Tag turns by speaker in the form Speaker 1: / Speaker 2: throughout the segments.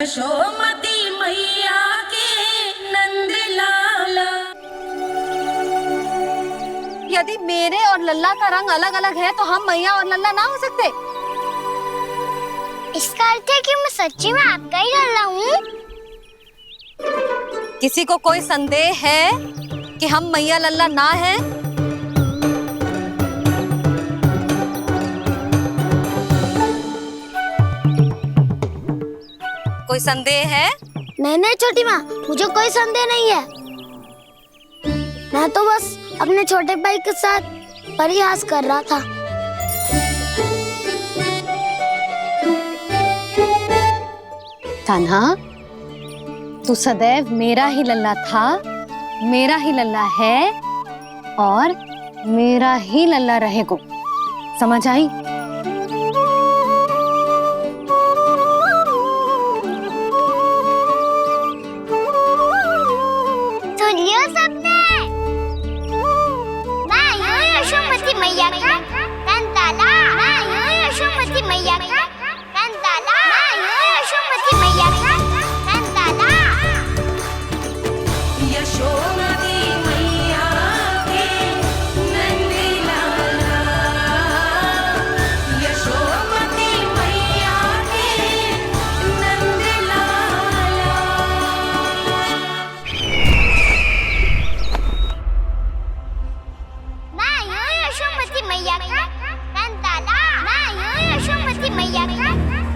Speaker 1: यशोमती मैया के नंद लाला।
Speaker 2: यदि मेरे और लल्ला का रंग अलग अलग है तो हम मैया और लल्ला ना हो सकते?
Speaker 3: इसका अर्थ है कि मैं सच्ची में आपका ही लल्ला हूँ?
Speaker 2: किसी को कोई संदेह है कि हम मैया लल्ला ना हैं? कोई संदेह है?
Speaker 3: नहीं छोटी माँ, मुझे कोई संदेह नहीं है। मैं तो बस अपने छोटे भाई के साथ परिहास कर रहा था।
Speaker 2: कान्हा, तू सदैव मेरा ही लल्ला था, मेरा ही लल्ला है और मेरा ही लल्ला रहेगा। समझ आई?
Speaker 3: सुनियो सबने, मैं हूँ यशोमती मैया का कंताला। मैं हूँ यशोमती मैया का कंताला। मैं हूँ यशोमती मैया का कंताला।
Speaker 1: यशोमती मैया के नंद लाला। यशोमती मैया के नंद लाला।
Speaker 3: मैं हूँ यशोमती मैया का कंताला। मैं हूँ यशोमती मैया का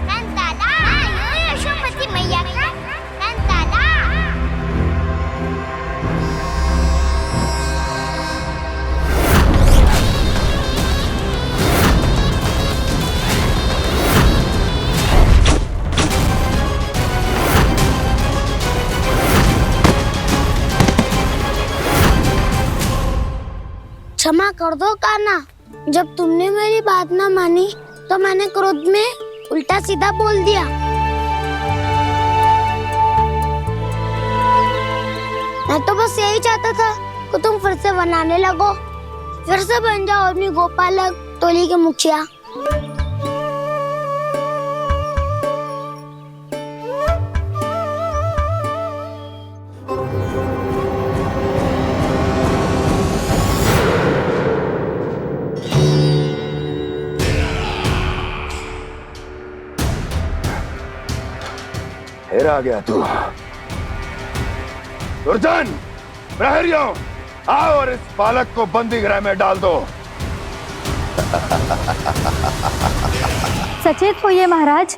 Speaker 3: कंताला। मैं हूँ यशोमती मैया का कंताला। क्षमा कर दो कान्हा, जब तुमने मेरी बात ना मानी तो मैंने क्रोध में उल्टा सीधा बोल दिया। मैं तो बस यही चाहता था कि तुम फिर से बनाने लगो, फिर से बन जाओ अपनी गोपालक टोली के मुखिया।
Speaker 4: फिर आ गया तू। दुर्जन, प्रहरियों, आओ और इस बालक को बंदी गृह में डाल दो।
Speaker 2: सचेत होइए महाराज।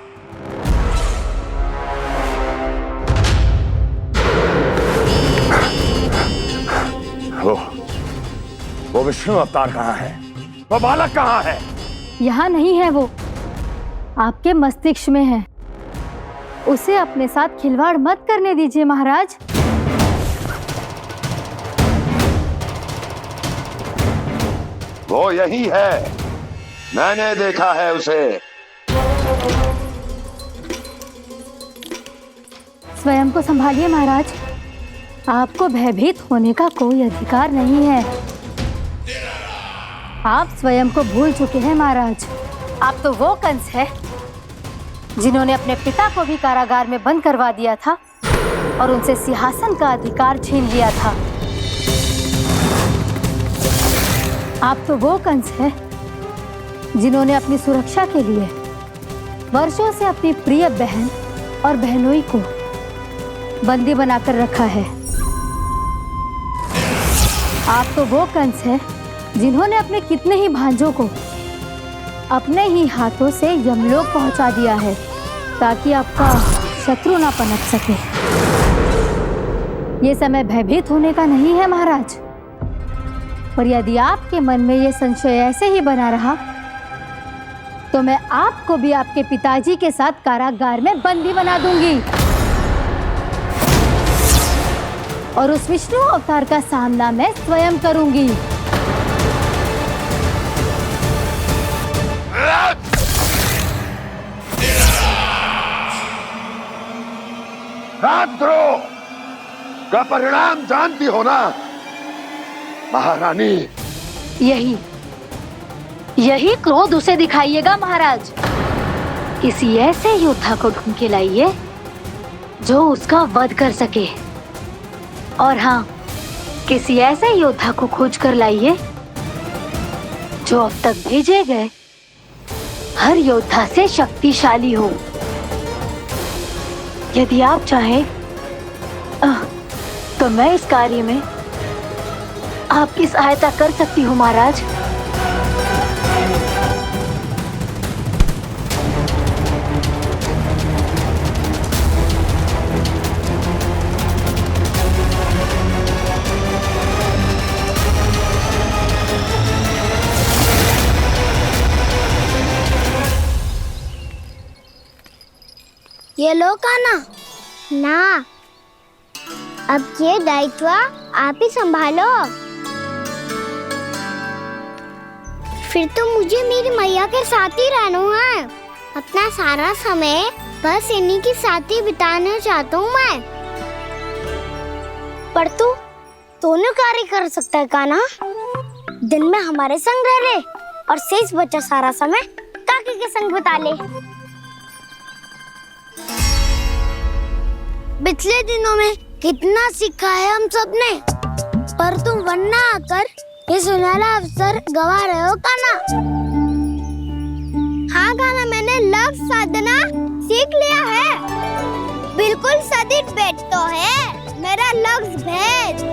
Speaker 4: वो विष्णु अवतार कहाँ है? वो बालक कहाँ है?
Speaker 5: यहाँ नहीं है, वो आपके मस्तिष्क में है। उसे अपने साथ खिलवाड़ मत करने दीजिए महाराज।
Speaker 4: वो यही है, मैंने देखा है उसे।
Speaker 5: स्वयं को संभालिए महाराज, आपको भयभीत होने का कोई अधिकार नहीं है। आप स्वयं को भूल चुके हैं महाराज। आप तो वो कंस है जिन्होंने अपने पिता को भी कारागार में बंद करवा दिया था और उनसे सिंहासन का अधिकार छीन लिया था। आप तो वो कंस है जिन्होंने अपनी सुरक्षा के लिए वर्षों से अपनी प्रिय बहन और बहनोई को बंदी बनाकर रखा है। आप तो वो कंस है जिन्होंने अपने कितने ही भांजों को अपने ही हाथों से यमलोक पहुंचा दिया है ताकि आपका शत्रु ना पनप सके। ये समय भयभीत होने का नहीं है महाराज, पर यदि आपके मन में ये संशय ऐसे ही बना रहा तो मैं आपको भी आपके पिताजी के साथ कारागार में बंदी बना दूंगी और उस विष्णु अवतार का सामना मैं स्वयं करूंगी।
Speaker 4: राजद्रोह का परिणाम जानती हो ना महारानी?
Speaker 5: यही क्रोध उसे दिखाइएगा महाराज। किसी ऐसे योद्धा को ढूंढ के लाइए
Speaker 2: जो उसका वध कर सके। और हाँ, किसी ऐसे योद्धा को खोज कर लाइए जो अब तक भेजे गए हर योद्धा से शक्तिशाली हो। यदि आप चाहें तो मैं इस कार्य में आपकी सहायता कर सकती हूँ महाराज।
Speaker 3: ये लो कान्हा। ना, अब ये दायित्व आप ही संभालो। फिर तो मुझे मेरी मैया के साथ ही रहना है। अपना सारा समय बस इन्हीं के साथ ही बिताना चाहता हूँ मैं। पर तू दोनों कार्य कर सकता है कान्हा। दिन में हमारे संग रह ले और शेष बचा सारा समय काकी के संग बिता ले। पिछले दिनों में कितना सीखा है हम सबने, पर तुम वरना आकर ये सुनहरा अवसर गवा रहे हो कान्हा। हाँ कान्हा, मैंने लक्ष्य साधना सीख लिया है। बिल्कुल सदित भेद तो है मेरा लक्ष्य भेद।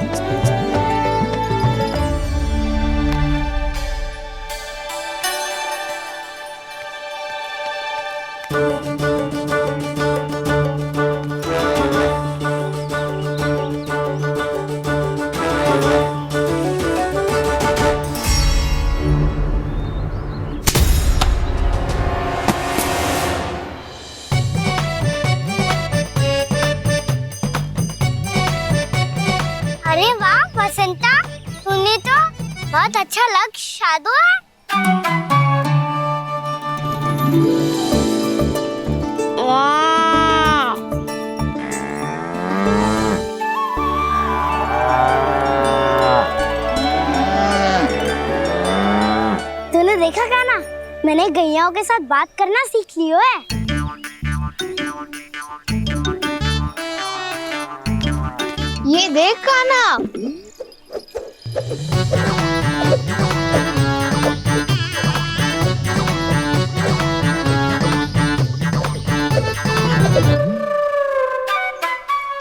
Speaker 3: अरे वाह वसंता, तूने तो बहुत अच्छा लक्ष्य साधा है। वाह! तूने देखा कान्हा, मैंने गैयाओं के साथ बात करना सीख लियो है। ये देख कान्हा,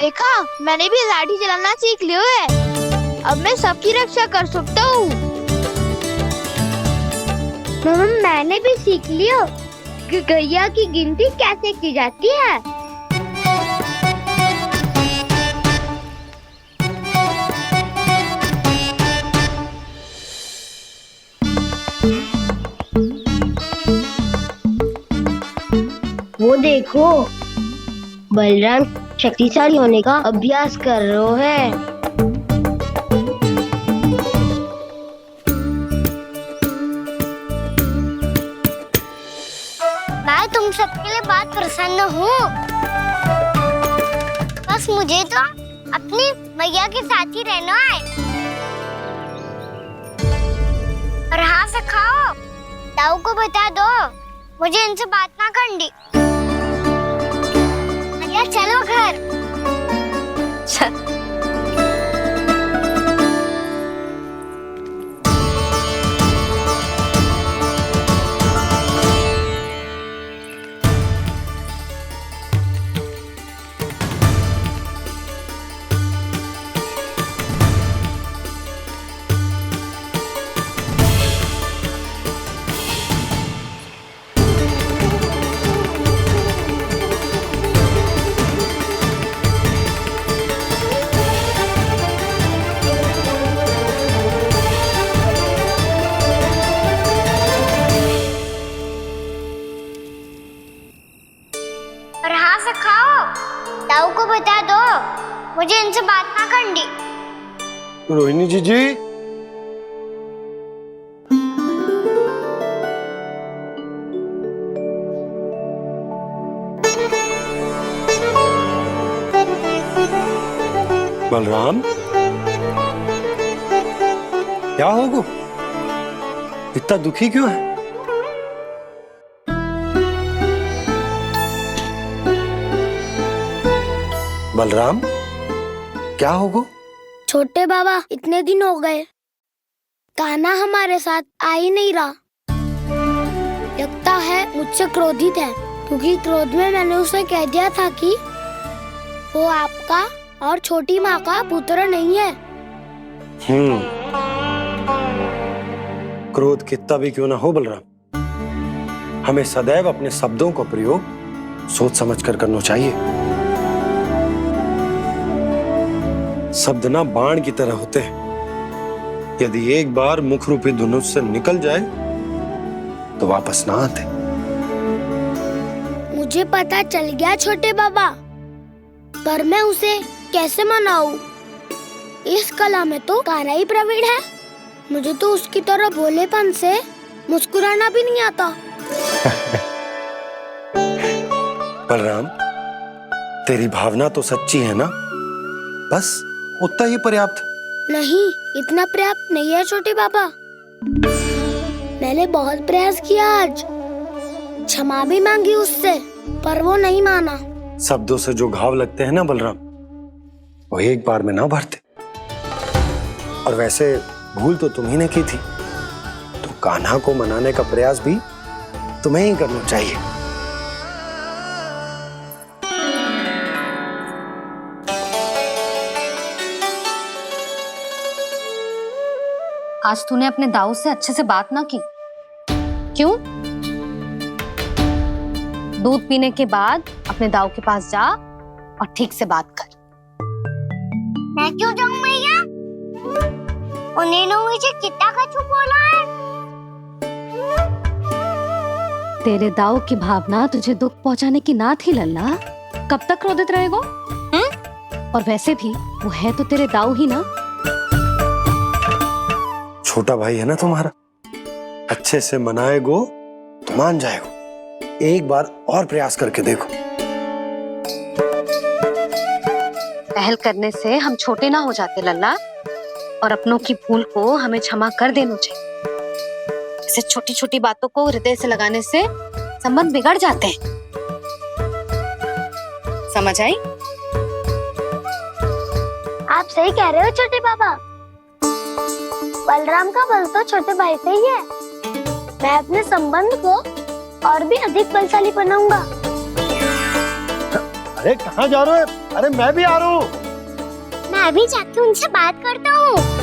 Speaker 6: देखा, मैंने भी लाठी चलाना सीख लियो है। अब मैं सबकी रक्षा कर सकता हूँ।
Speaker 3: मैंने भी सीख लियो कि गैया की गिनती कैसे की जाती है।
Speaker 7: वो देखो, बलराम शक्तिशाली होने का अभ्यास कर रहे हैं।
Speaker 3: मैं तुम सबके लिए बात प्रसन्न हूँ। बस मुझे तो अपनी मैया के साथ ही रहना है। और हाँ सखाओ, ताऊ को बता दो मुझे इनसे बात ना करनी। मैया चलो घर। और हाँ सखाओ, ताऊ को बता दो मुझे इनसे बात ना करनी।
Speaker 4: रोहिणी जी बलराम, क्या होगा? इतना दुखी क्यों है?
Speaker 8: बलराम, क्या होगा?
Speaker 3: छोटे बाबा, इतने दिन हो गए कान्हा हमारे साथ आ ही नहीं रहा। लगता है मुझसे क्रोधित है, क्योंकि क्रोध में मैंने उसे कह दिया था कि वो आपका और छोटी माँ का पुत्र नहीं है।
Speaker 8: क्रोध कितना भी क्यों ना हो बलराम, हमें सदैव अपने शब्दों का प्रयोग सोच समझ कर करना चाहिए। शब्द ना बाण की तरह होते हैं, यदि एक बार मुख रूपी धनुष से निकल जाए तो वापस ना आते।
Speaker 3: मुझे पता चल गया छोटे बाबा, पर मैं उसे कैसे मनाऊं? इस कला में तो कान्हा ही प्रवीण है। मुझे तो उसकी तरह भोलेपन से मुस्कुराना भी नहीं आता।
Speaker 8: बलराम, तेरी भावना तो सच्ची है ना, बस उतना ही पर्याप्त।
Speaker 3: नहीं, इतना पर्याप्त नहीं है छोटे बाबा। मैंने बहुत प्रयास किया आज, क्षमा भी मांगी उससे, पर वो नहीं माना।
Speaker 8: शब्दों से जो घाव लगते हैं ना बलराम, वो एक बार में ना भरते। और वैसे भूल तो तुम्ही ने की थी, तो कान्हा को मनाने का प्रयास भी तुम्हें ही करना चाहिए।
Speaker 2: आज तूने अपने दाऊ से अच्छे से बात ना की, क्यों? दूध पीने के बाद अपने दाऊ के पास जा और ठीक से बात कर।
Speaker 3: मैं क्यों जाऊं मैया? उन्होंने मुझे कितना कछु बोला है।
Speaker 2: तेरे दाऊ की भावना तुझे दुख पहुंचाने की ना थी लल्ला। कब तक क्रोधित रहेगा? और वैसे भी वो है तो तेरे दाऊ ही ना।
Speaker 8: छोटा भाई है ना तुम्हारा, अच्छे से मनाएगो तो मान जाएगो। एक बार और प्रयास करके देखो।
Speaker 2: पहल करने से हम छोटे ना हो जाते लल्ला, और अपनों की भूल को हमें क्षमा कर देना चाहिए। ऐसे छोटी छोटी बातों को हृदय से लगाने से संबंध बिगड़ जाते हैं। समझ आई?
Speaker 3: आप सही कह रहे हो छोटे बाबा। बलराम का बल तो छोटे भाई से ही है। मैं अपने संबंध को और भी अधिक बलशाली बनाऊंगा।
Speaker 4: अरे कहाँ जा रहे हो? अरे मैं भी आ रहा हूँ।
Speaker 3: मैं अभी जाके उनसे बात करता हूँ।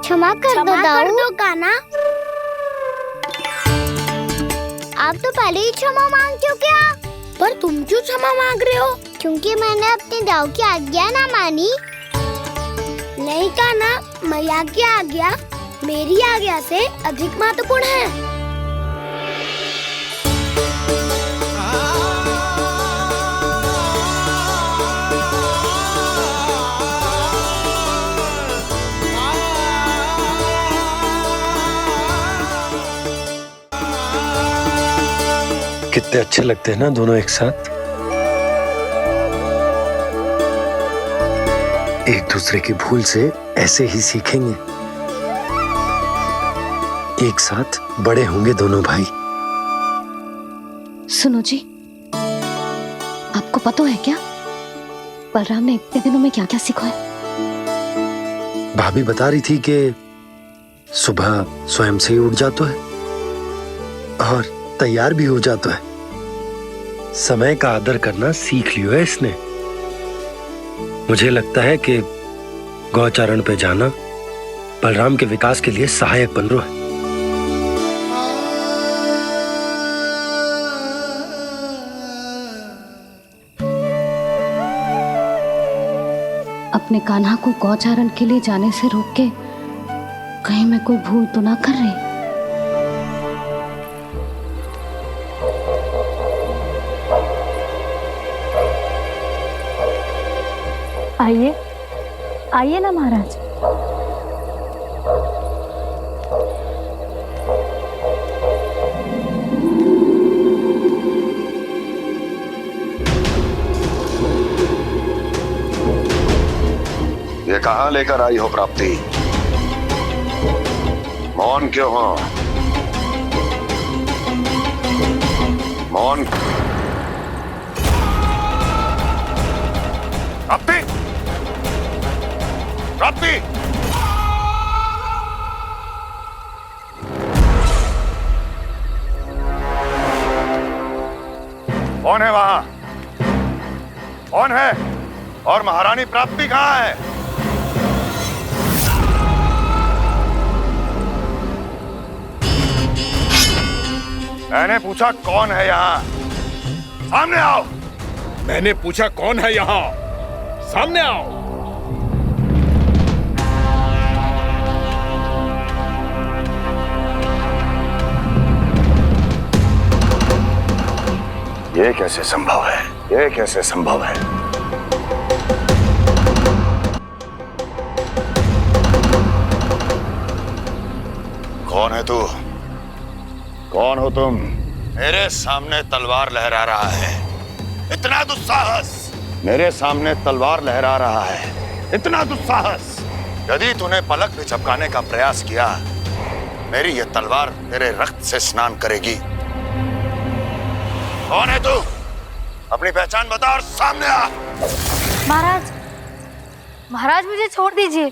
Speaker 3: क्षमा कर दो कान्हा। आप तो पहले ही क्षमा मांगते हो क्या? पर तुम क्यों क्षमा मांग रहे हो? क्योंकि मैंने अपने दाऊ की आज्ञा ना मानी। नहीं कान्हा, मैया की आज्ञा मेरी आज्ञा से अधिक महत्वपूर्ण है।
Speaker 8: कितने अच्छे लगते हैं ना दोनों एक साथ। एक दूसरे की भूल से ऐसे ही सीखेंगे। एक साथ बड़े होंगे दोनों भाई।
Speaker 2: सुनो जी, आपको पता है क्या बलराम ने इतने दिनों में क्या क्या सीखा है?
Speaker 8: भाभी बता रही थी कि सुबह स्वयं से ही उठ जाता है और तैयार भी हो जाता है। समय का आदर करना सीख लियो है इसने। मुझे लगता है कि गौचारण पे जाना बलराम के विकास के लिए सहायक बन रहा है।
Speaker 2: अपने कान्हा को गौचारण के लिए जाने से रोक के कहीं मैं कोई भूल तो ना कर रही।
Speaker 5: आइए आइए ना महाराज।
Speaker 4: ये कहाँ लेकर आई हो प्राप्ति? मौन क्यों हो? मौन। प्राप्ति, प्राप्ति, कौन है वहां? कौन है? और महारानी प्राप्ति कहाँ है? मैंने पूछा कौन है यहाँ? सामने आओ।
Speaker 9: मैंने पूछा कौन है यहाँ? सामने आओ।
Speaker 4: ये कैसे संभव है? ये कैसे संभव है? कौन है तू? कौन हो तुम? मेरे सामने तलवार लहरा रहा है। इतना दुस्साहस! मेरे सामने तलवार लहरा रहा है। इतना दुस्साहस! यदि तूने पलक भी झपकाने का प्रयास किया, मेरी ये तलवार तेरे रक्त से स्नान करेगी। कौन है तू? अपनी पहचान बता और सामने आ।
Speaker 5: महाराज, महाराज मुझे छोड़ दीजिए।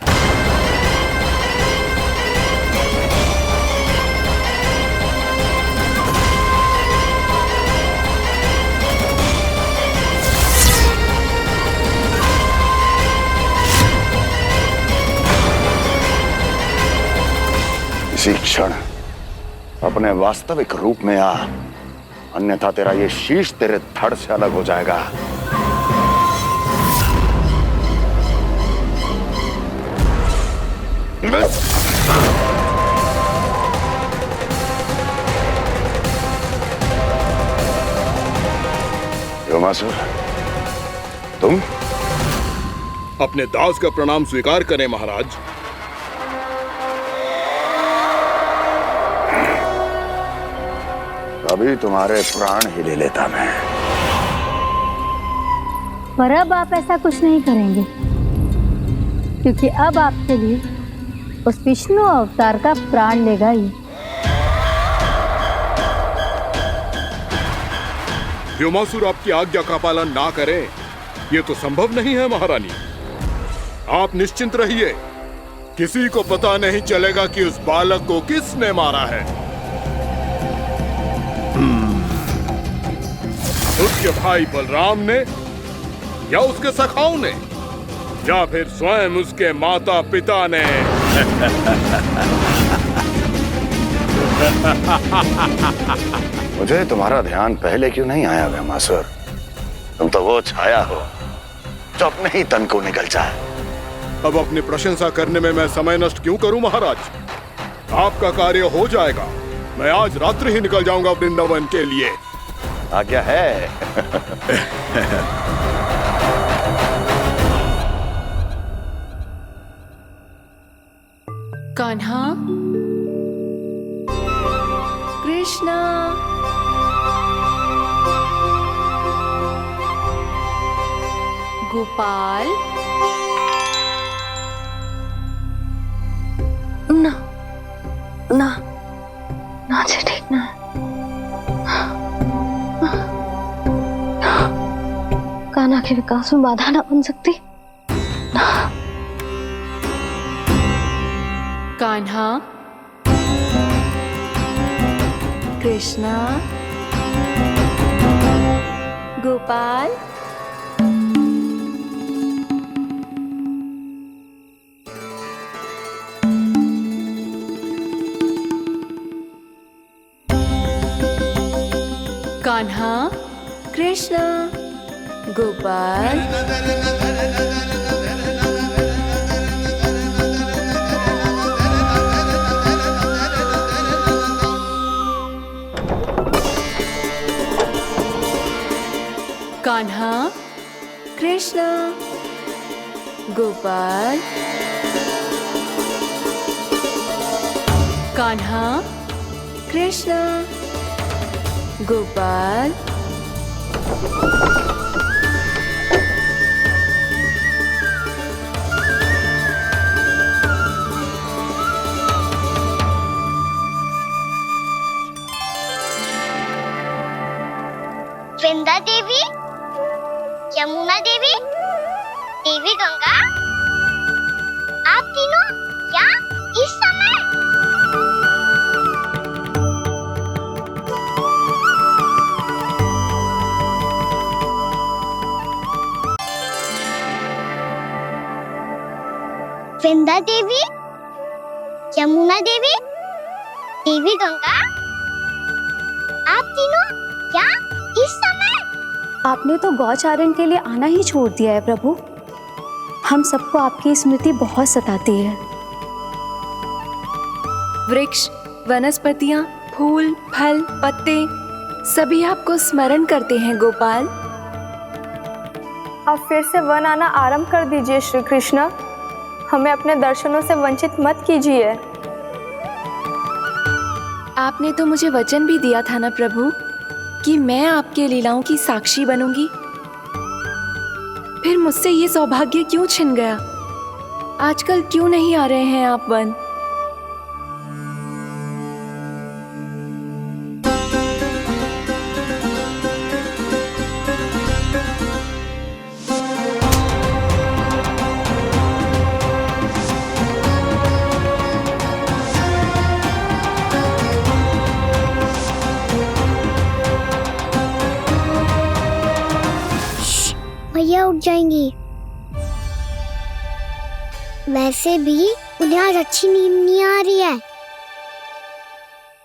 Speaker 4: इसी क्षण अपने वास्तविक रूप में आ, अन्यथा तेरा ये शीश तेरे धड़ से अलग हो जाएगा। योमासुर, तुम?
Speaker 9: अपने दास का प्रणाम स्वीकार करें महाराज।
Speaker 4: अभी तुम्हारे प्राण ही ले लेता मैं।
Speaker 5: पर अब आप ऐसा कुछ नहीं करेंगे, क्योंकि अब आपके लिए उस विष्णु अवतार का प्राण लेगा ही।
Speaker 9: व्योमासुर आपकी आज्ञा का पालन ना करे, ये तो संभव नहीं है महारानी। आप निश्चिंत रहिए, किसी को पता नहीं चलेगा कि उस बालक को किसने मारा है। उसके भाई बलराम ने, या उसके सखाओं ने, या फिर स्वयं उसके माता पिता ने।
Speaker 4: मुझे तुम्हारा ध्यान पहले क्यों नहीं आया व्योमासुर? तुम तो वो छाया हो जो अपने ही तन को निगल जाए।
Speaker 9: अब अपनी प्रशंसा करने में मैं समय नष्ट क्यों करूं महाराज? आपका कार्य हो जाएगा। मैं आज रात्रि ही निकल जाऊंगा वृंदावन के लिए।
Speaker 4: आज्ञा है।
Speaker 1: कान्हा, कृष्णा, गोपाल। ना ना ना, जी ठीक ना। कान्हा के विकास में बाधा ना बन सकती। कान्हा, कृष्णा, गोपाल। कान्हा, कृष्णा, गोपाल। गोपाल, कान्हा, कृष्णा, गोपाल,
Speaker 7: वृंदा देवी, यमुना देवी, देवी गंगा, आप तीनों यहाँ इस समय? वृंदा देवी, यमुना देवी, देवी गंगा, आप तीनों यहाँ इस समय?
Speaker 10: आपने तो गौचारण के लिए आना ही छोड़ दिया है प्रभु। हम सबको आपकी स्मृति बहुत सताती है।
Speaker 1: वृक्ष, वनस्पतियां, फूल, फल, पत्ते सभी आपको स्मरण करते हैं गोपाल।
Speaker 10: अब फिर से वन आना आरंभ कर दीजिए श्री कृष्ण। हमें अपने दर्शनों से वंचित मत कीजिए।
Speaker 1: आपने तो मुझे वचन भी दिया था ना प्रभु कि मैं आपके लीलाओं की साक्षी बनूंगी। फिर मुझसे ये सौभाग्य क्यों छिन गया? आजकल क्यों नहीं आ रहे हैं आप वन?
Speaker 3: भैया उठ जाएंगी। वैसे भी उन्हें आज अच्छी नींद नहीं आ रही है।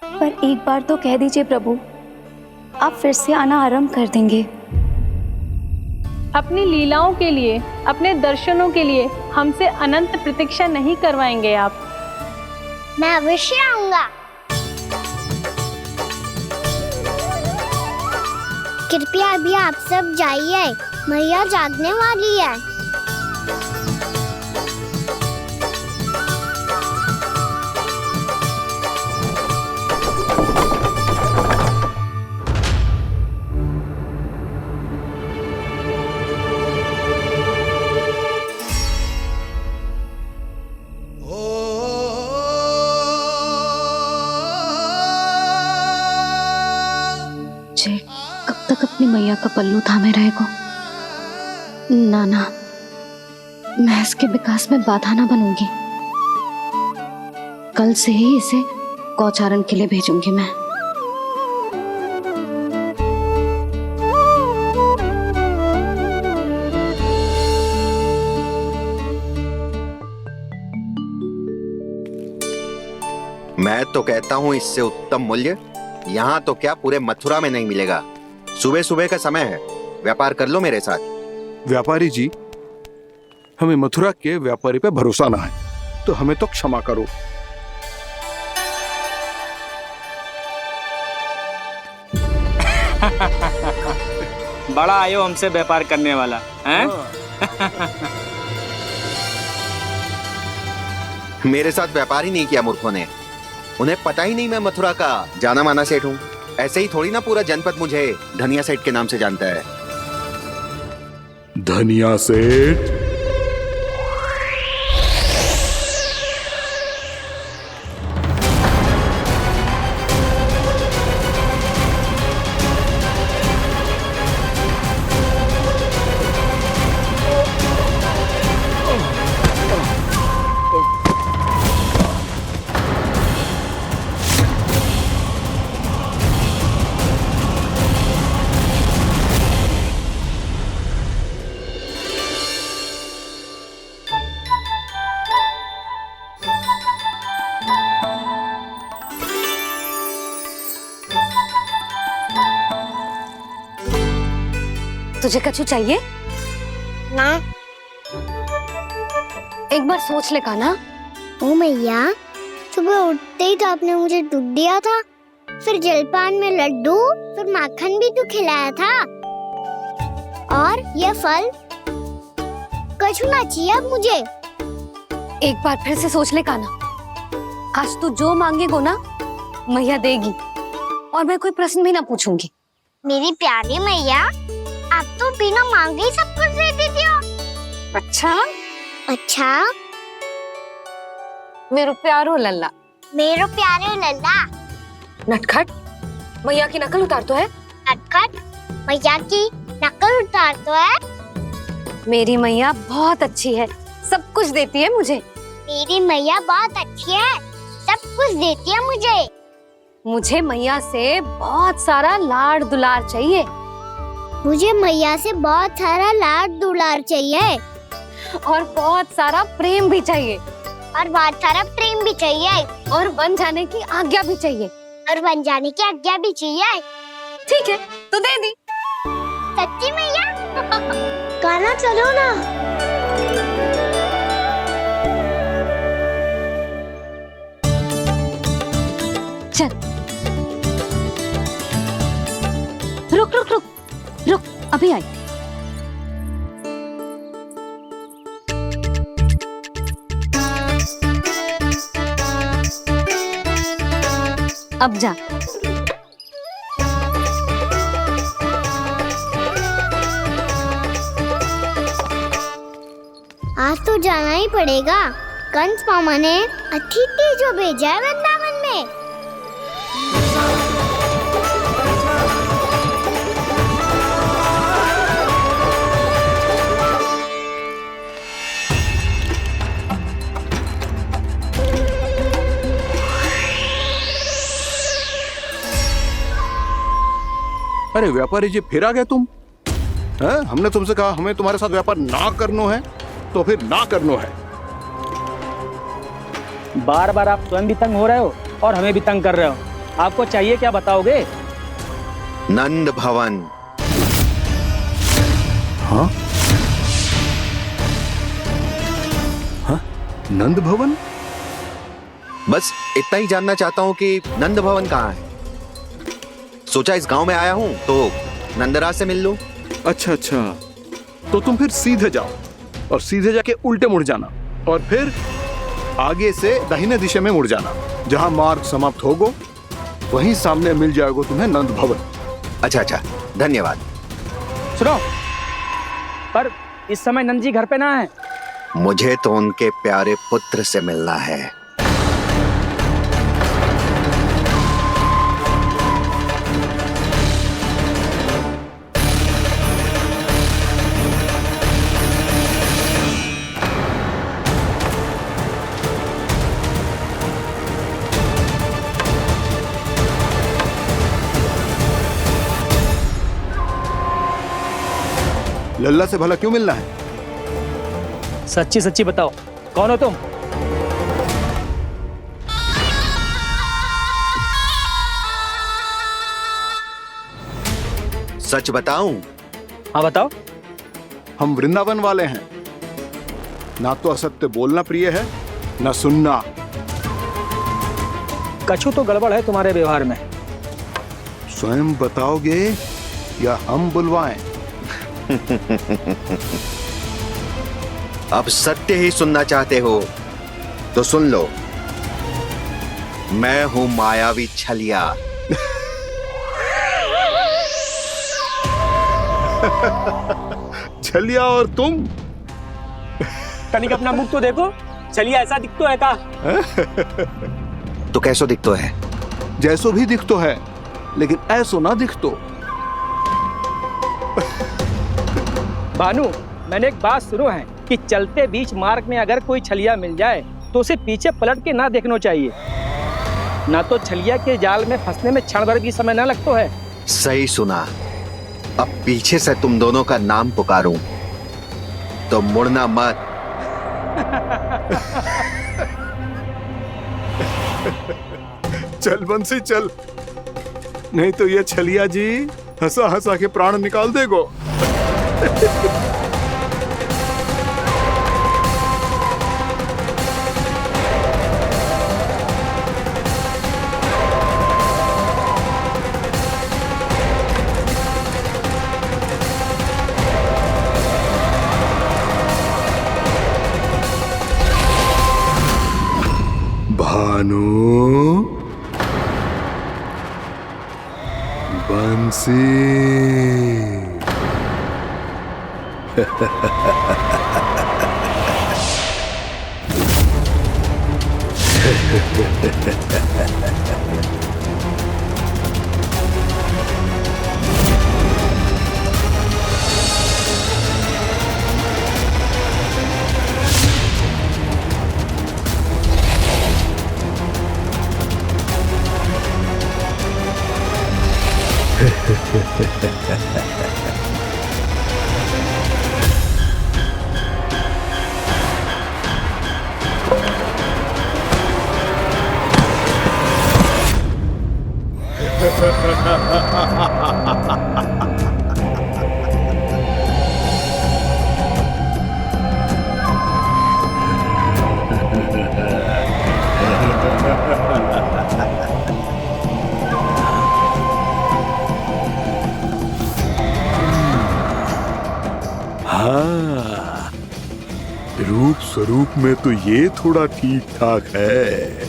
Speaker 10: पर एक बार तो कह दीजिए प्रभु, आप फिर से आना आरंभ कर देंगे।
Speaker 11: अपनी लीलाओं के लिए, अपने दर्शनों के लिए हमसे अनंत प्रतीक्षा नहीं करवाएंगे आप?
Speaker 3: मैं अवश्य आऊंगा। कृपया अभी आप सब जाइए, मैया जागने वाली है।
Speaker 10: जय कब तक अपनी मैया का पल्लू थामे रहेगा? ना, मैं इसके विकास में बाधा ना बनूंगी। कल से ही इसे गौचारण के लिए भेजूंगी मैं।
Speaker 12: मैं तो कहता हूँ इससे उत्तम मूल्य यहाँ तो क्या पूरे मथुरा में नहीं मिलेगा। सुबह सुबह का समय है, व्यापार कर लो मेरे साथ।
Speaker 9: व्यापारी जी, हमें मथुरा के व्यापारी पे भरोसा ना है, तो हमें तो क्षमा करो।
Speaker 13: बड़ा आयो हमसे व्यापार करने वाला हैं?
Speaker 12: मेरे साथ व्यापार ही नहीं किया मूर्खों ने। उन्हें पता ही नहीं मैं मथुरा का जाना माना सेठ हूँ। ऐसे ही थोड़ी ना पूरा जनपद मुझे धनिया सेठ के नाम से जानता है।
Speaker 9: धनिया सेठ?
Speaker 2: तुझे कछु चाहिए
Speaker 3: ना?
Speaker 2: एक बार सोच ले कान्हा।
Speaker 3: ओ मैया, सुबह उठते ही तो आपने मुझे दूध दिया था, फिर जलपान में लड्डू, फिर माखन भी तो खिलाया था। और ये फल छूना चाहिए अब मुझे।
Speaker 10: एक बार फिर से सोच ले कान्हा, आज तू जो मांगेगो ना मैया देगी, और मैं कोई प्रश्न भी ना पूछूंगी।
Speaker 7: मेरी प्यारी मैया, आप तो बिना मांगे ही सब कुछ दे देती हो।
Speaker 10: अच्छा
Speaker 7: अच्छा,
Speaker 10: मेरो प्यारो लल्ला,
Speaker 7: मेरो प्यारे लल्ला।
Speaker 10: नटखट, मैया की नकल उतार तो है।
Speaker 7: नटखट, मैया की नकल उतार तो है।
Speaker 10: मेरी मैया बहुत अच्छी है, सब कुछ देती है मुझे।
Speaker 7: मेरी मैया बहुत अच्छी है, सब कुछ देती है मुझे।
Speaker 10: मुझे मैया से बहुत सारा लाड़ दुलार चाहिए।
Speaker 3: मुझे मैया से बहुत सारा लाड दुलार चाहिए।
Speaker 10: और बहुत सारा प्रेम भी चाहिए।
Speaker 7: और बहुत सारा प्रेम भी चाहिए।
Speaker 10: और बन जाने की आज्ञा भी चाहिए।
Speaker 7: और बन जाने की आज्ञा भी चाहिए।
Speaker 10: ठीक है, तो दे दी।
Speaker 7: सच्ची मैया? कान्हा चलो ना।
Speaker 10: चल, रुक रुक रुक रुक, अभी आई। अब जा।
Speaker 3: आज तो जाना ही पड़ेगा। कंस मामा ने अतिथि जो भेजा है वृंदावन में।
Speaker 9: अरे व्यापारी जी, फिर आ गए तुम? हैं? हमने तुमसे कहा हमें तुम्हारे साथ व्यापार ना करनो है, तो फिर ना करनो है।
Speaker 13: बार बार आप स्वयं भी तंग हो रहे हो और हमें भी तंग कर रहे हो। आपको चाहिए क्या बताओगे?
Speaker 12: नंद भवन।
Speaker 9: हाँ? हाँ? नंद भवन?
Speaker 12: बस इतना ही जानना चाहता हूँ कि नंद भवन कहाँ है। सोचा इस गांव में आया हूँ तो नंदराज से मिल लूं।
Speaker 9: अच्छा अच्छा, तो तुम फिर सीधे जाओ और सीधे जाके उल्टे मुड़ जाना और फिर आगे से दाहिने दिशा में मुड़ जाना। जहाँ मार्ग समाप्त होगो वहीं सामने मिल जाएगा तुम्हें नंद भवन।
Speaker 12: अच्छा अच्छा, धन्यवाद।
Speaker 13: सुनो, पर इस समय नंद जी घर पे ना है।
Speaker 12: मुझे तो उनके प्यारे पुत्र से मिलना है।
Speaker 9: लल्ला से भला क्यों मिलना है?
Speaker 13: सच्ची सच्ची बताओ, कौन हो तुम?
Speaker 12: सच बताऊं?
Speaker 13: हाँ बताओ।
Speaker 9: हम वृंदावन वाले हैं। ना तो असत्य बोलना प्रिय है, ना सुनना।
Speaker 13: कछु तो गड़बड़ है तुम्हारे व्यवहार में।
Speaker 9: स्वयं बताओगे या हम बुलवाएं?
Speaker 12: अब सत्य ही सुनना चाहते हो तो सुन लो। मैं हूं मायावी छलिया।
Speaker 9: छलिया और तुम?
Speaker 13: तनिक अपना मुख तो देखो, छलिया ऐसा दिखतो है का?
Speaker 12: तो कैसो दिखतो है?
Speaker 9: जैसो भी दिखतो है, लेकिन ऐसो ना दिखतो।
Speaker 13: भानु, मैंने एक बात सुनो है कि चलते बीच मार्ग में अगर कोई छलिया मिल जाए तो उसे पीछे पलट के ना देखना चाहिए, ना तो छलिया के जाल में फंसने में क्षण भर भी समय ना लगता है।
Speaker 12: सही सुना। अब पीछे से तुम दोनों का नाम पुकारूं तो मुड़ना मत।
Speaker 9: चल बंसी चल, नहीं तो ये छलिया जी हंसा हंसा के प्राण निकाल देगो। भानु, बंसी। हाँ, रूप स्वरूप में तो ये थोड़ा ठीक ठाक है।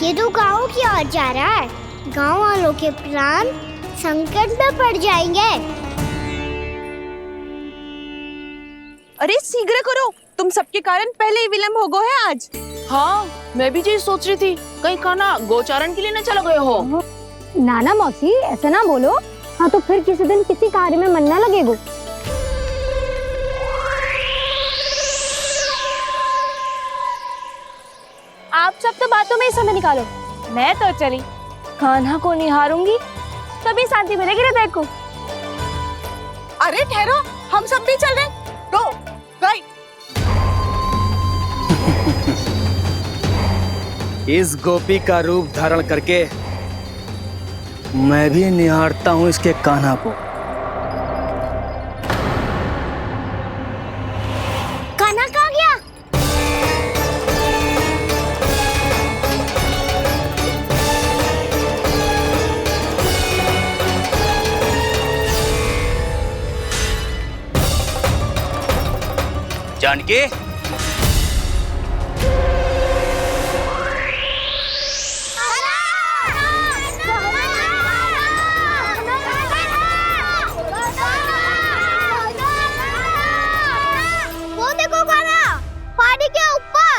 Speaker 3: ये तो गाँव की ओर जा रहा है। गाँव वालों के प्राण संकट में पड़ जाएंगे।
Speaker 14: अरे शीघ्र करो, तुम सबके कारण पहले ही विलम्ब हो गए है आज। हाँ, मैं भी यही सोच रही थी, कहीं खाना गोचारण के लिए न चले गए हो।
Speaker 3: नाना मौसी ऐसे ना बोलो। हाँ तो फिर किसी दिन किसी कार्य में मन ना लगेगा।
Speaker 14: आप सब तो बातों में ही समय निकालो। मैं तो चली कान्हा को निहारूंगी, तभी शांति मिलेगी हृदय को। अरे ठहरो, हम सब भी चल रहे। तो गई।
Speaker 13: इस गोपी का रूप धारण करके मैं भी निहारता हूँ इसके कान्हा को।
Speaker 3: कान्हा कहाँ गया?
Speaker 13: जानकी,
Speaker 3: वो देखो कान्हा, पहाड़ी के ऊपर।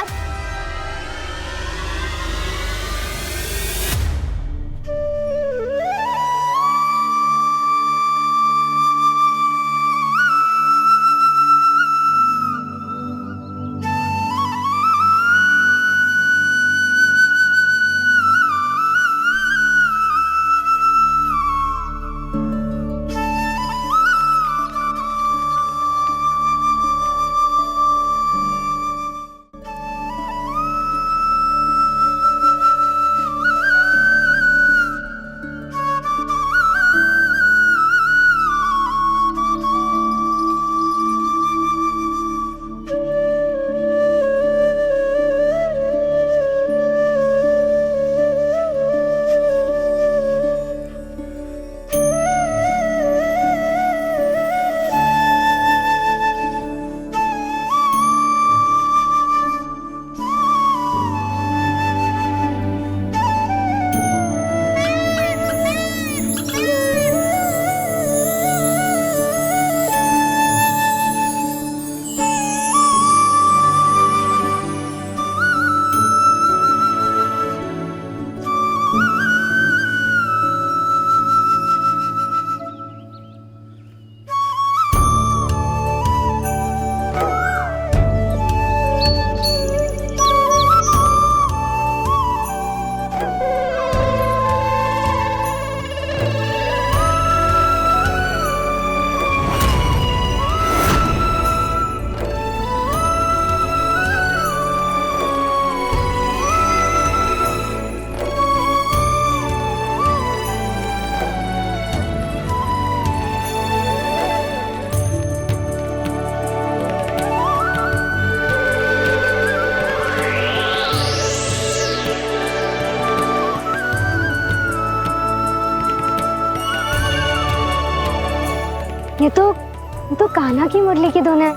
Speaker 3: ये तो कान्हा की मुरली की धुन है।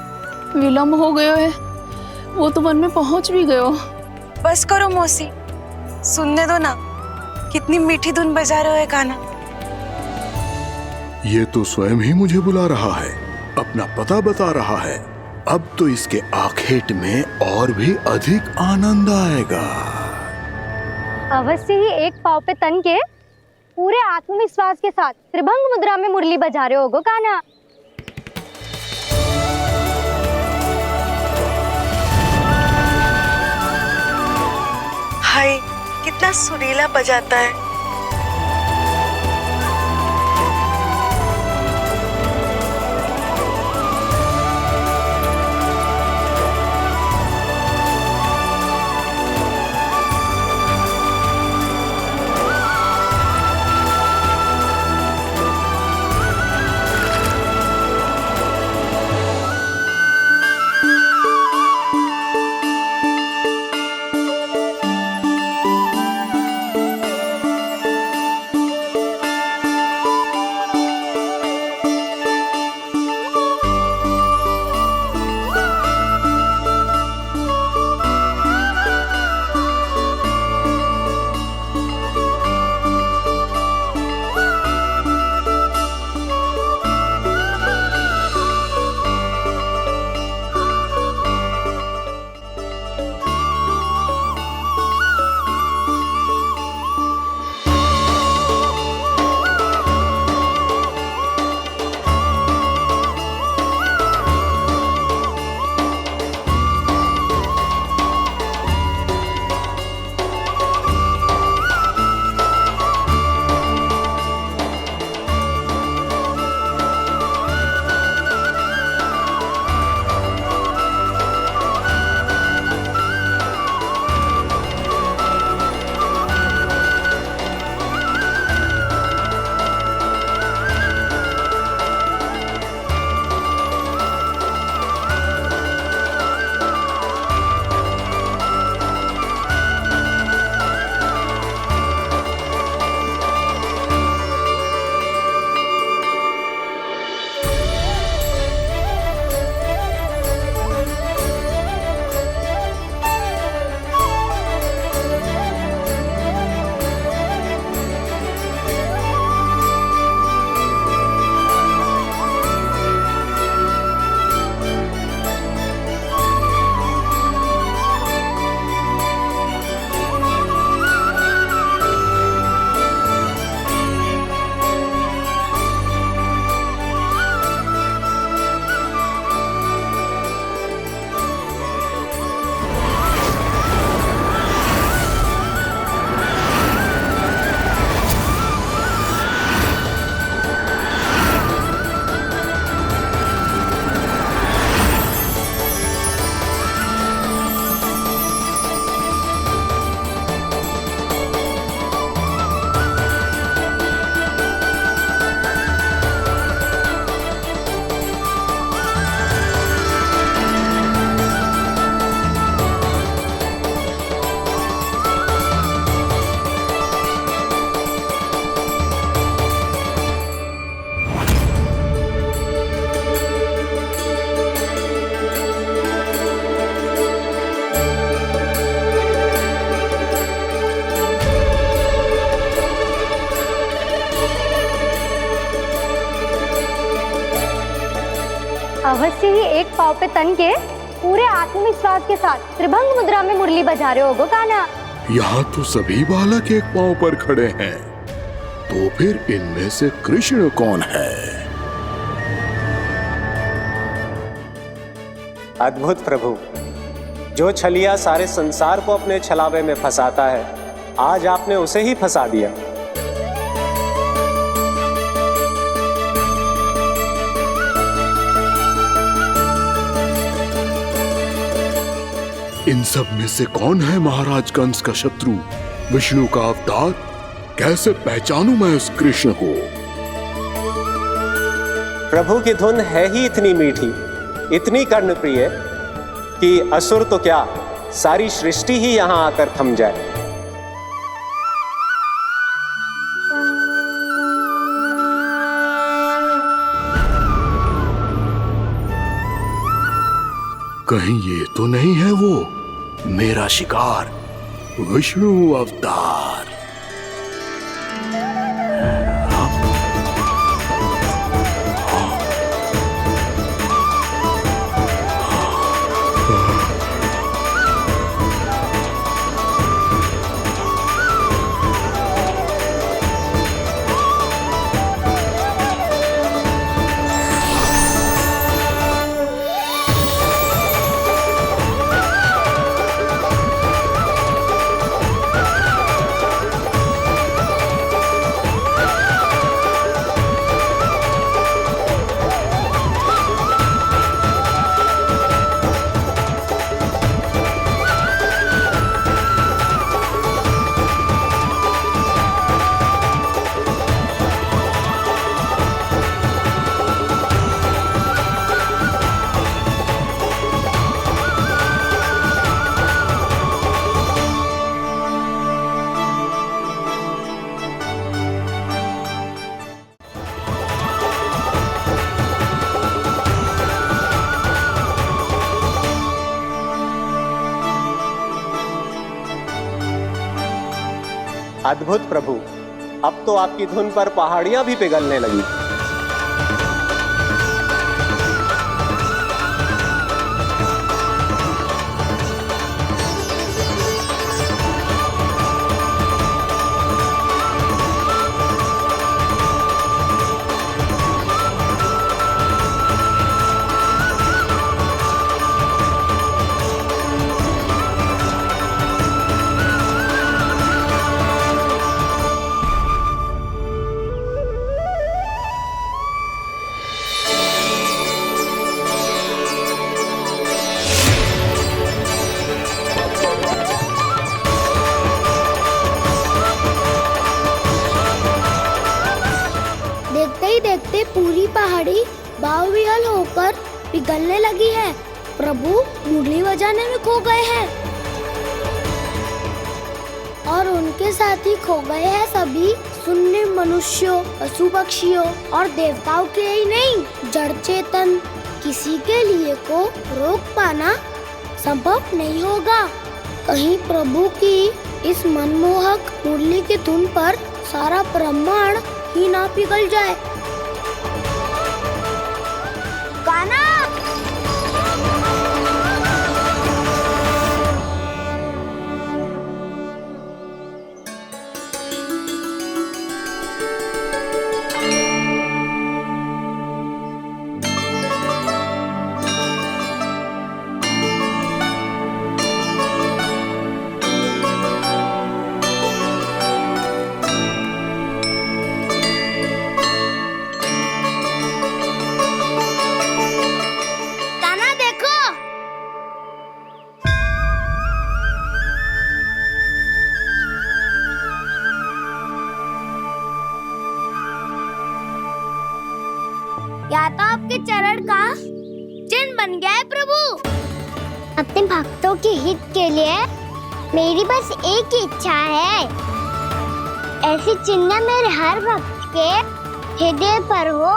Speaker 14: विलम्ब हो गयो है, वो तो वन में पहुंच भी गयो।
Speaker 1: बस करो मौसी, सुनने दो ना, कितनी मीठी धुन बजा रहे हो कान्हा।
Speaker 9: ये तो स्वयं ही मुझे बुला रहा है, अपना पता बता रहा है। अब तो इसके आखेट में और भी अधिक आनंद आएगा।
Speaker 5: अवश्य ही एक पाँव पे तन के पूरे आत्मविश्वास के साथ त्रिभंग मुद्रा में मुरली बजा रहे होगो कान्हा।
Speaker 1: हाय, कितना सुरीला बजाता है।
Speaker 5: अवश्य ही एक पाँव पे तन के पूरे आत्मविश्वास के साथ त्रिभंग मुद्रा में मुरली बजा रहे होगो कान्हा।
Speaker 9: यहाँ तो सभी बालक एक पांव पर खड़े हैं, तो फिर इनमें से कृष्ण कौन है?
Speaker 15: अद्भुत प्रभु, जो छलिया सारे संसार को अपने छलावे में फंसाता है, आज आपने उसे ही फंसा दिया।
Speaker 9: इन सब में से कौन है महाराज कंस का शत्रु, विष्णु का अवतार? कैसे पहचानूं मैं उस कृष्ण को?
Speaker 15: प्रभु की धुन है ही इतनी मीठी, इतनी कर्णप्रिय कि असुर तो क्या, सारी सृष्टि ही यहाँ आकर थम जाए।
Speaker 9: कहीं ये तो नहीं है वो मेरा शिकार विष्णु अवतार?
Speaker 15: अद्भुत प्रभु, अब तो आपकी धुन पर पहाड़ियां भी पिघलने लगी।
Speaker 3: देखते पूरी पहाड़ी बावविहल होकर पिघलने लगी है। प्रभु मुरली बजाने में खो गए हैं और उनके साथ ही खो गए हैं सभी सुनने मनुष्यों, पशु पक्षियों और देवताओं के ही नहीं, जड़ चेतन किसी के लिए को रोक पाना संभव नहीं होगा। कहीं प्रभु की इस मनमोहक मुरली की धुन पर सारा ब्रह्मांड ही ना पिघल जाए।
Speaker 7: गाना या तो आपके चरण का चिन्ह बन गया है प्रभु। अपने भक्तों के हित के लिए मेरी बस एक ही इच्छा है, ऐसी चिन्ह मेरे हर भक्त के हृदय पर हो।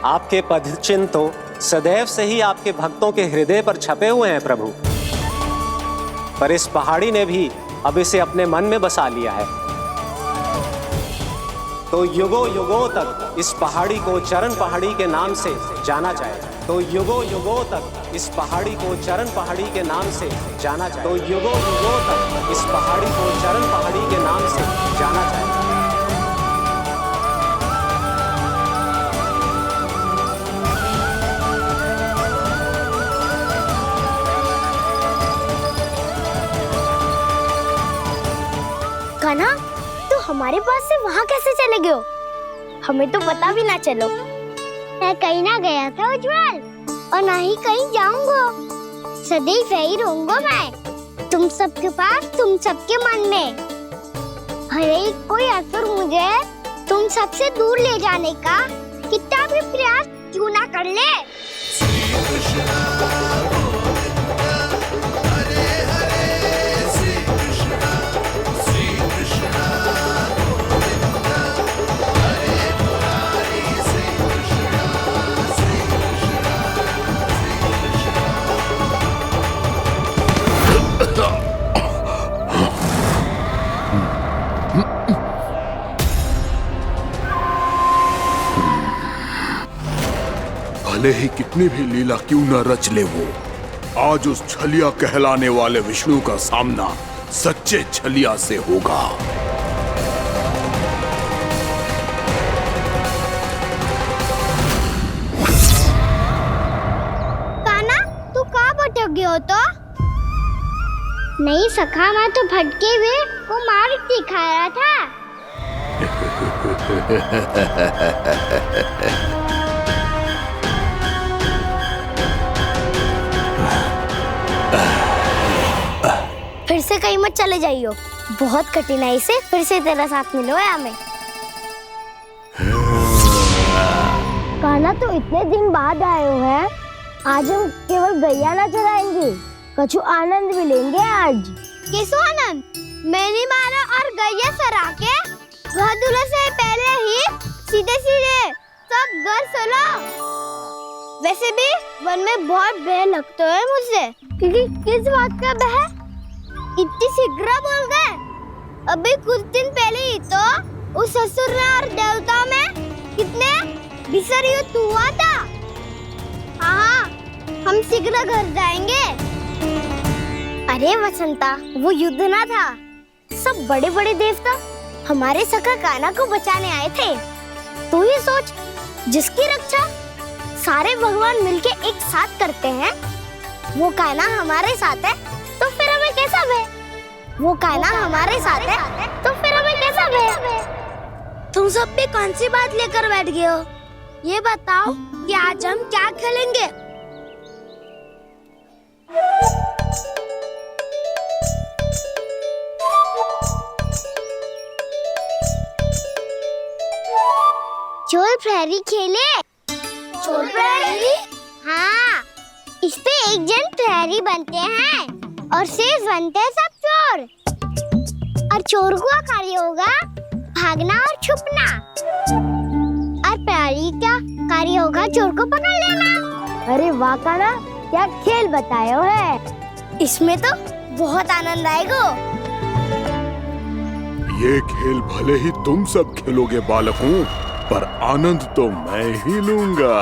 Speaker 15: आपके पद चिन्ह तो सदैव से ही आपके भक्तों के हृदय पर छपे हुए हैं प्रभु, पर इस पहाड़ी ने भी अब इसे अपने मन में बसा लिया है। तो युगों युगों तक इस पहाड़ी को चरण पहाड़ी के नाम से जाना जाएगा। तो युगों युगों तक इस पहाड़ी को चरण पहाड़ी के नाम से जाना जाएगा। तो युगों युगों तक इस पहाड़ी को चरण पहाड़ी के नाम से जाना जाएगा।
Speaker 7: कान्हा, तू हमारे पास से वहाँ कैसे चले गए हो? हमें तो पता भी ना चलो। मैं कहीं ना गया था उज्जवल, और ना ही कहीं जाऊंगा। सदैव यही रहूंगा मैं, तुम सबके पास, तुम सबके मन में। भले ही कोई असुर मुझे तुम सबसे दूर ले जाने का कितना भी प्रयास क्यों ना कर ले।
Speaker 9: भले ही कितनी भी लीला क्यों न रच ले वो, आज उस छलिया कहलाने वाले विष्णु का सामना सच्चे छलिया से होगा।
Speaker 7: कान्हा, तू कहाँ भटक गया हो तो? नहीं सखा, मैं तो भटके हुए को मार्ग दिखा रहा था। फिर से कहीं मत चले जाइयो, बहुत कठिनाई से फिर से तेरा साथ मिलो है हमें। कान्हा, तो इतने दिन बाद आए हो हैं, आज हम केवल गैया ना चराएंगे, कछु आनंद भी लेंगे आज। किसो आनंद? मैंने मारा और गैया चरा के वह दूल्हे से पहले ही सीधे सीधे सब घर चला। वैसे भी वन में बहुत भय लगता है मुझे, क्योंकि किस बात का भय? इतनी शीघ्र बोल गए। अभी कुछ दिन पहले ही तो उस ससुर में और देवता में कितने भीषण युद्ध हुआ था। हाँ, हम शीघ्र घर जाएंगे। अरे वसंता, वो युद्ध ना था, सब बड़े बड़े देवता हमारे सखा कान्हा को बचाने आए थे। तू ही सोच, जिसकी रक्षा सारे भगवान मिलके एक साथ करते हैं, वो कान्हा हमारे साथ है, तो फिर हमें कैसा भय? वो कान्हा हमारे साथ है, तो फिर हमें कैसा भय? तुम सब भी कौन सी बात लेकर बैठ गए हो? ये बताओ कि आज हम क्या खेलेंगे? चोर प्रहरी खेले। चोर प्रहरी? हाँ, इस पे एक जन प्रहरी बनते हैं और शेष बनते हैं सब चोर। और चोर का कार्य होगा भागना और छुपना, और प्रहरी का कार्य होगा चोर को पकड़ लेना। अरे वाह कान्हा, क्या खेल बताए हो है। इसमें तो बहुत आनंद आएगा।
Speaker 9: ये खेल भले ही तुम सब खेलोगे बालकों, पर आनंद तो मैं ही लूंगा।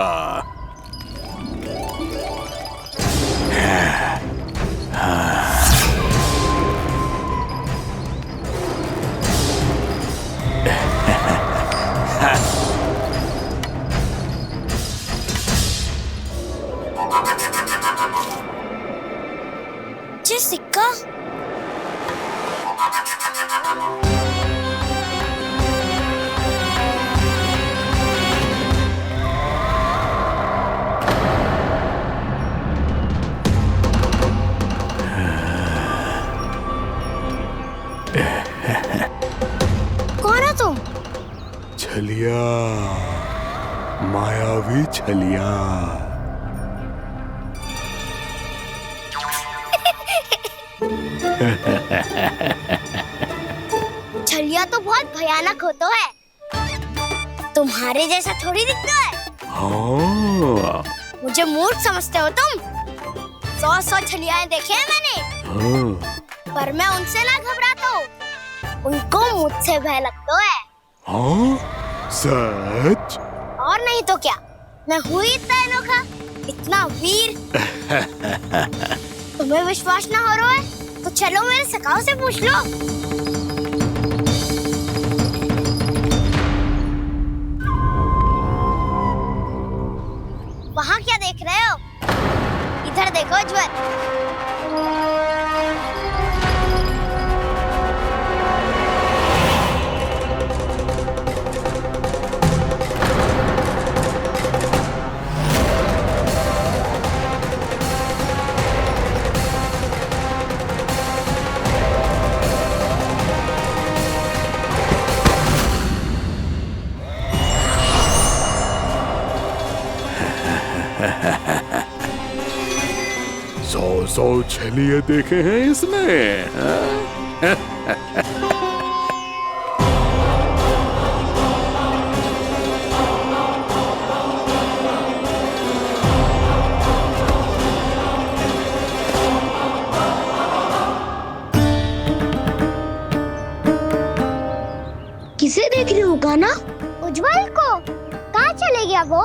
Speaker 7: ये सिक्का कौन है तुम?
Speaker 9: छलिया, मायावी छलिया।
Speaker 7: छलिया तो बहुत भयानक होता है, तुम्हारे जैसा थोड़ी दिखता है।
Speaker 9: हाँ।
Speaker 7: मुझे मूर्ख समझते हो तुम? 100 छलियाएं देखे हैं मैंने।
Speaker 9: हाँ।
Speaker 7: पर मैं उनसे ना घबराता हूँ, उनको मुझसे भय लगता है।
Speaker 9: हाँ? सच?
Speaker 7: और नहीं तो क्या, मैं हूँ इतना अनोखा, इतना वीर। तुम्हें विश्वास ना हो रहा है तो चलो मेरे सखाओं से पूछ लो। वहाँ क्या देख रहे हो? इधर देखो ज्वर।
Speaker 9: सौ छलिए देखे हैं इसने।
Speaker 7: किसे देख रही हो कान्हा? उज्जवल को। कहाँ चले गया वो?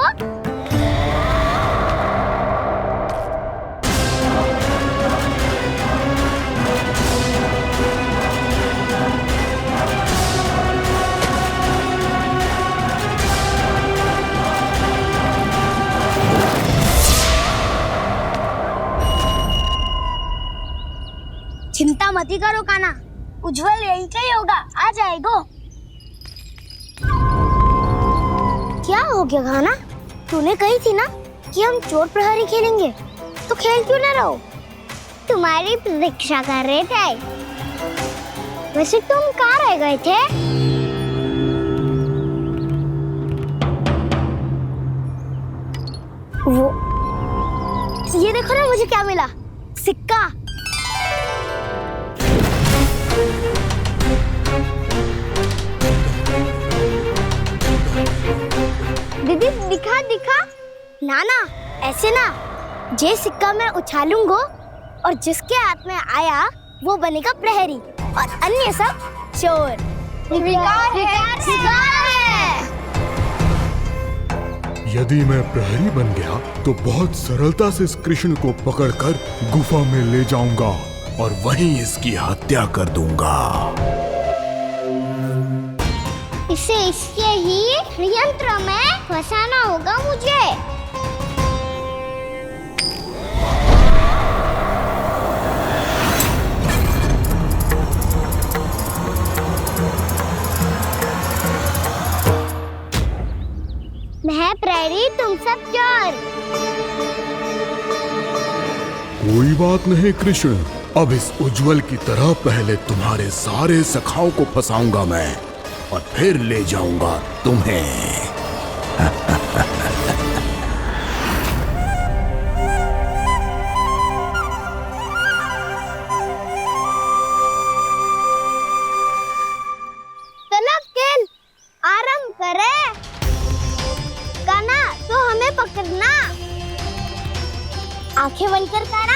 Speaker 3: मत ही करो काना, उज्जवल यहीं का ही होगा, आ जाएगा। क्या हो गया काना? तूने कही थी ना कि हम चोर प्रहरी खेलेंगे, तो खेल क्यों ना रहो? तुम्हारी प्रतीक्षा कर रहे थे। वैसे तुम कहाँ रह गए थे? वो ये देखो ना, मुझे क्या मिला, सिक्का। दीदी दिखा दिखा। ना ना, ऐसे ना, ये सिक्का मैं उछालूंगा और जिसके हाथ में आया वो बनेगा प्रहरी और अन्य सब चोर। शिकार है।
Speaker 9: यदि मैं प्रहरी बन गया तो बहुत सरलता से इस कृष्ण को पकड़कर गुफा में ले जाऊंगा और वहीं इसकी हत्या कर दूंगा।
Speaker 7: इसे इसके ही यंत्र में फंसाना होगा मुझे। मैं प्रहरी, तुम सब चोर।
Speaker 9: कोई बात नहीं कृष्ण, अब इस उज्जवल की तरह पहले तुम्हारे सारे सखाओं को फंसाऊंगा मैं और फिर ले जाऊंगा तुम्हें।
Speaker 7: चलो खेल आरंभ करें। काना, तो हमें पकड़ना। आंखें बंद कर काना।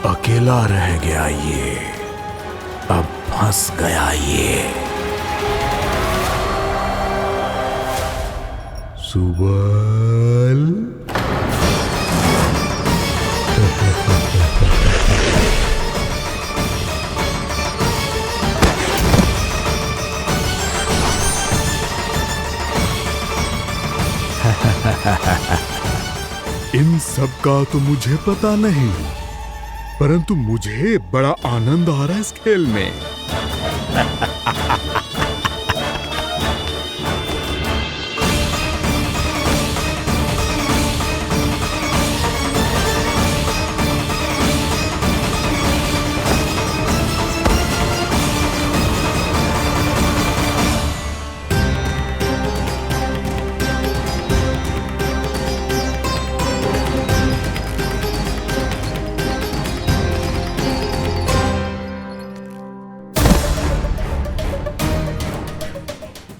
Speaker 9: अकेला रह गया ये, अब फंस गया ये। सुबल इन सब का तो मुझे पता नहीं, परंतु मुझे बड़ा आनंद आ रहा है इस खेल में।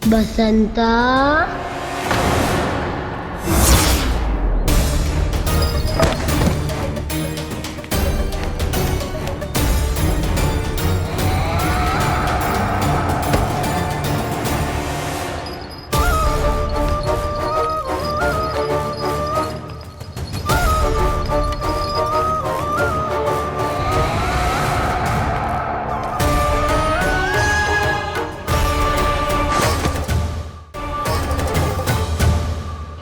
Speaker 7: बसंता,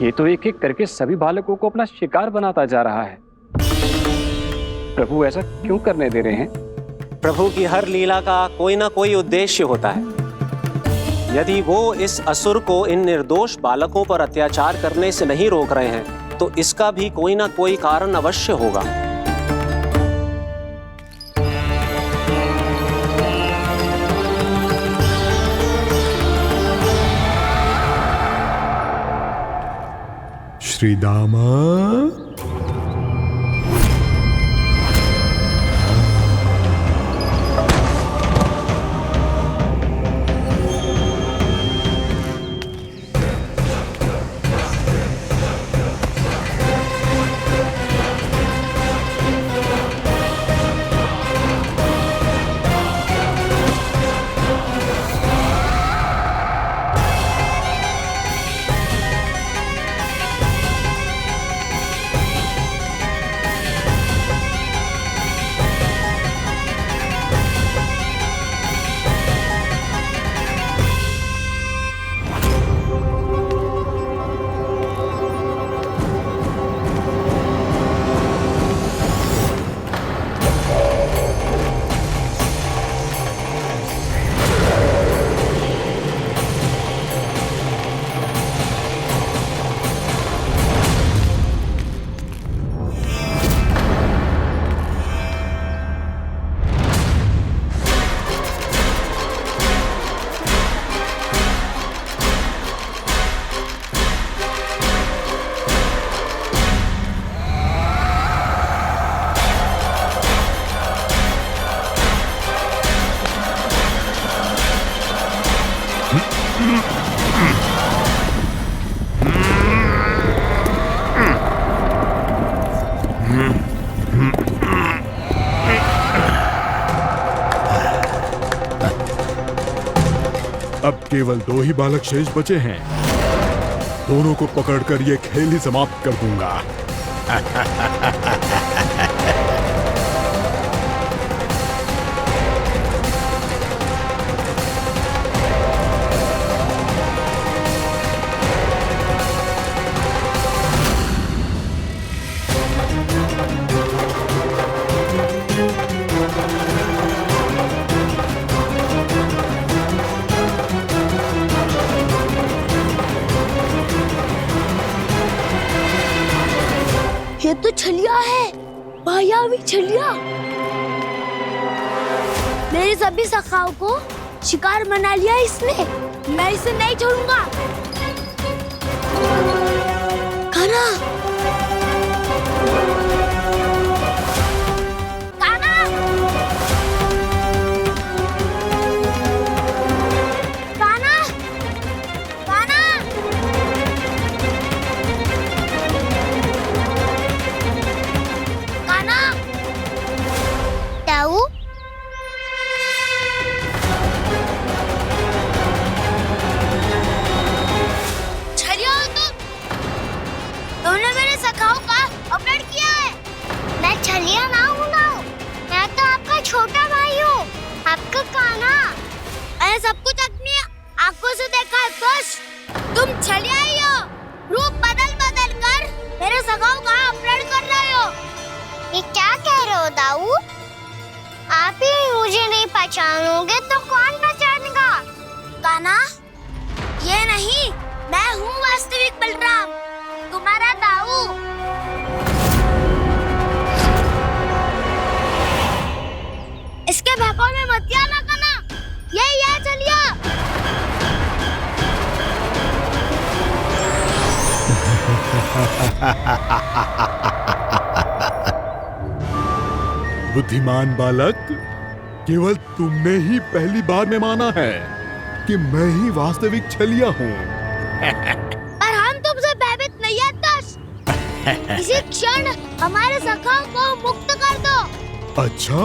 Speaker 16: ये तो एक एक करके सभी बालकों को अपना शिकार बनाता जा रहा है। प्रभु ऐसा क्यों करने दे रहे हैं?
Speaker 15: प्रभु की हर लीला का कोई ना कोई उद्देश्य होता है। यदि वो इस असुर को इन निर्दोष बालकों पर अत्याचार करने से नहीं रोक रहे हैं तो इसका भी कोई ना कोई कारण अवश्य होगा।
Speaker 9: श्री दामा, अब केवल 2 ही बालक शेष बचे हैं। दोनों को पकड़कर ये खेल ही समाप्त कर दूंगा।
Speaker 3: ये तो छलिया है, मायावी छलिया। मेरे सभी सखाओं को शिकार बना लिया इसने। मैं इसे नहीं छोड़ूंगा। कान्हा, कान्हा, कान्हा, कान्हा।
Speaker 7: ताऊ,
Speaker 3: छलिया हो तुम? तुमने मेरे सखाओं का अपहरण किया है।
Speaker 7: मैं छलिया ना हूँ ना, मैं तो आपका छोटा भाई हूँ, आपका कान्हा।
Speaker 3: मैंने सब कुछ अपनी आंखों से देखा है। बस तुम छलिया ही हो। रूप बदल बदल कर मेरे सखाओं का अपहरण कर रहे हो।
Speaker 7: ये क्या कह रहे हो दाऊ? आप ही मुझे नहीं पहचानोगे तो कौन पहचानेगा?
Speaker 3: कान्हा, ये नहीं, मैं हूँ वास्तविक बलराम, तुम्हारा दाऊ। इसके बहकावे में मत आना कान्हा, यही है छलिया।
Speaker 9: बुद्धिमान बालक, केवल तुमने ही पहली बार में माना है कि मैं ही वास्तविक छलिया हूँ।
Speaker 3: पर हम तुमसे भयभीत नहीं है दस। इसी क्षण हमारे सखाओं को मुक्त कर दो।
Speaker 9: अच्छा,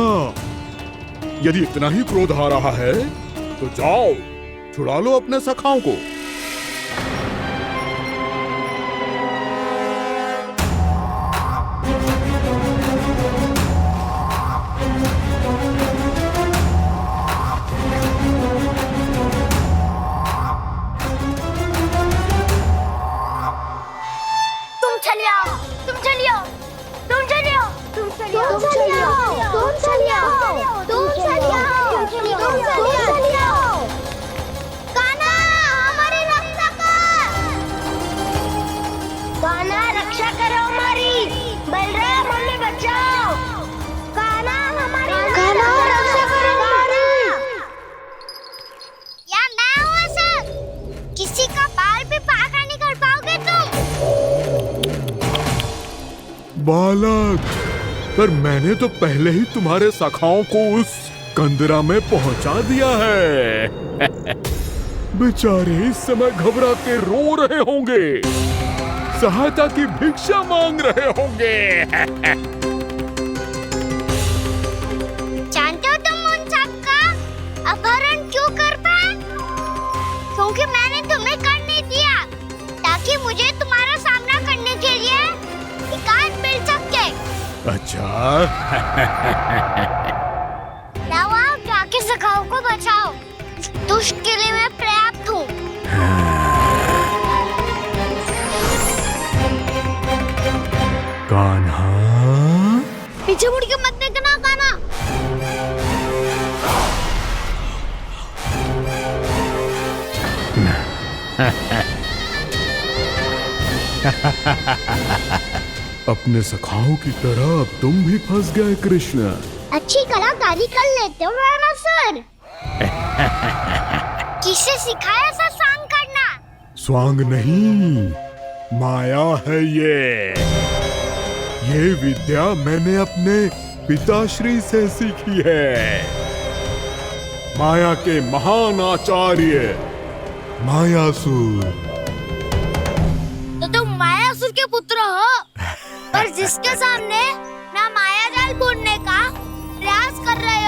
Speaker 9: यदि इतना ही क्रोध आ रहा है तो जाओ, छुड़ा लो अपने सखाओं को। बालक, पर मैंने तो पहले ही तुम्हारे सखाओं को उस कंदरा में पहुंचा दिया है। बेचारे इस समय घबरा के रो रहे होंगे, सहायता की भिक्षा मांग रहे होंगे।
Speaker 7: जानते हो तुम उन सबका अपहरण क्यों कर पाए? क्योंकि मैंने तुम्हें कर नहीं दिया, ताकि मुझे तुम्हारा सामना करने के लिए एकांत मिल सके।
Speaker 9: अच्छा।
Speaker 7: आओ, जाके सखाओं को बचाओ। दुष्ट के लिए मैं पर्याप्त हूँ।
Speaker 9: कान्हा,
Speaker 3: पीछे मुड़ के मत देखना कान्हा।
Speaker 9: अपने सखाओं की तरह अब तुम भी फंस गए कृष्ण।
Speaker 7: अच्छी कलाकारी कर लेते हो रावणासुर। किससे सिखाया ऐसा स्वांग करना?
Speaker 9: स्वांग नहीं, माया है ये विद्या मैंने अपने पिताश्री से सीखी है। माया के महान आचार्य मायासुर।
Speaker 3: तो तुम मायासुर के पुत्र हो, पर जिसके सामने मैं माया जाल बुनने का प्रयास कर रहे